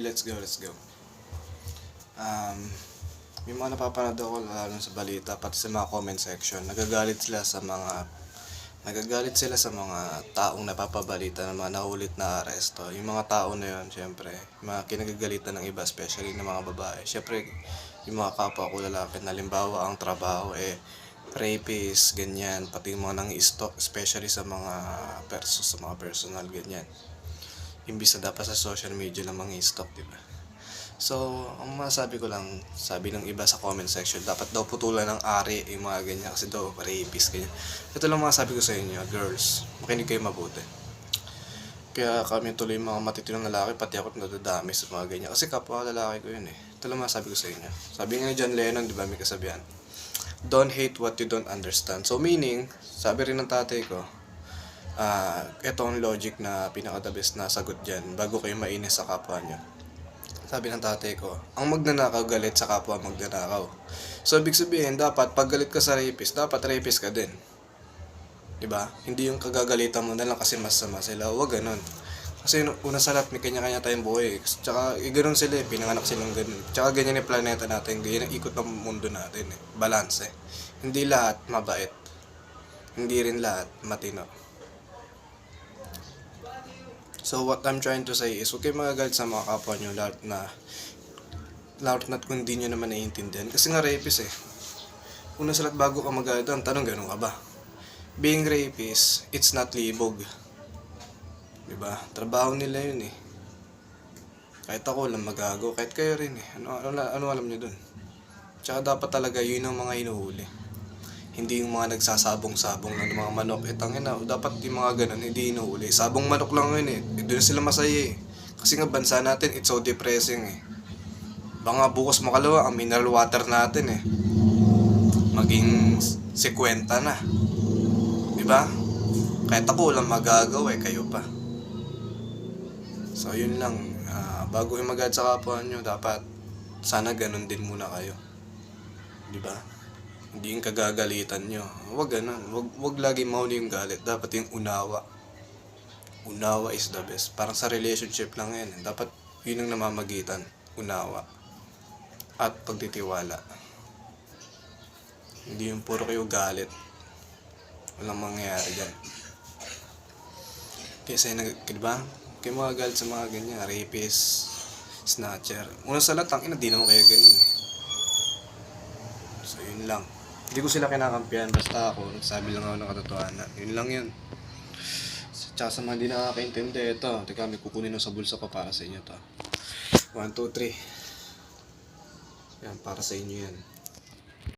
let's go. Um, may mga napapanood ako lalo sa balita, pati sa mga comment section. Nagagalit sila sa mga taong napapabalita ng mga nahulit na aresto. Yung mga tao na yun, syempre, yung mga kinagagalitan ng iba, especially ng mga babae. Syempre, yung mga kapwa ko lalaki, halimbawa ang trabaho, rapist, ganyan, pati yung mga nang-stalk, especially sa mga personal, ganyan. Imbis na dapat sa social media lang mang-stalk, diba? So, ang masabi ko lang, sabi ng iba sa comment section, dapat daw putulan ng ari yung mga ganyan kasi daw rapist, ganyan. Ito lang masabi ko sa inyo, girls, makinig kayo mabuti. Kaya kami tuloy mga matitinong lalaki, pati ako nadadami sa mga ganyan. Kasi kapwa lalaki ko yun eh. Ito lang masabi ko sa inyo. Sabi nga ni John Lennon, di ba, may kasabihan, don't hate what you don't understand. So meaning, sabi rin ng tatay ko, ito ang logic na pinaka-the best na sagot dyan bago kayo mainis sa kapwa nyo. Sabi ng tatay ko, ang magnanakaw galit sa kapwa magnanakaw. So ibig sabihin, dapat pag galit ka sa rapist, dapat rapist ka din. Diba? Hindi yung kagagalitan mo na lang kasi masama sila. Huwag ganun. Kasi una sa lahat, may kanya-kanya tayong buhay. Tsaka ganun sila pinanganak silang ganun. Tsaka ganyan yung planeta natin, ganyan ang ikot ng mundo natin Balance Hindi lahat mabait. Hindi rin lahat matino. So what I'm trying to say is, huwag kayo magagalit sa mga kapwa nyo lalo na't kung hindi nyo naman naiintindihan. Kasi nga rapist Una sa lahat, bago ka magalit, ang tanong, ganun ka ba? Being rapist, it's not libog. Diba? Trabaho nila yun Kahit ako lang magago, kahit kayo rin Ano alam nyo dun? Tsaka dapat talaga yun ang mga hinuhuli. Hindi yung mga nagsasabong-sabong ng mga manok. Tangina, dapat yung mga ganun, hindi hinuhuli. Sabong manok lang yun Doon sila masaya Kasi nga bansa natin, it's so depressing Baka bukas makalawa, ang mineral water natin maging 50 na. Diba? Kahit ako lang magagawa kayo pa. So yun lang, bago yung magad sa kapwa nyo, dapat sana ganun din muna kayo. Diba? Hindi yung kagagalitan nyo. Huwag ganun. Huwag lagi mauna yung galit. Dapat yung unawa. Unawa is the best. Parang sa relationship lang yan Dapat yun ang namamagitan. Unawa. At pagtitiwala. Hindi yung puro kayo galit. Walang mangyayari dyan. Kasi diba? Kayo mga galit sa mga ganyan. Rapist, snatcher. Una sa lahat, hindi naman kayo ganyan So yun lang. Hindi ko sila kinakampihan, basta ako nagsabi lang ako ng katotohanan. Yun lang yun. Tsaka sa mga hindi nakakaintindi, ito, teka, may kukunin sa bulsa ko para sa inyo to. 1, 2, 3. Yan, para sa inyo yan.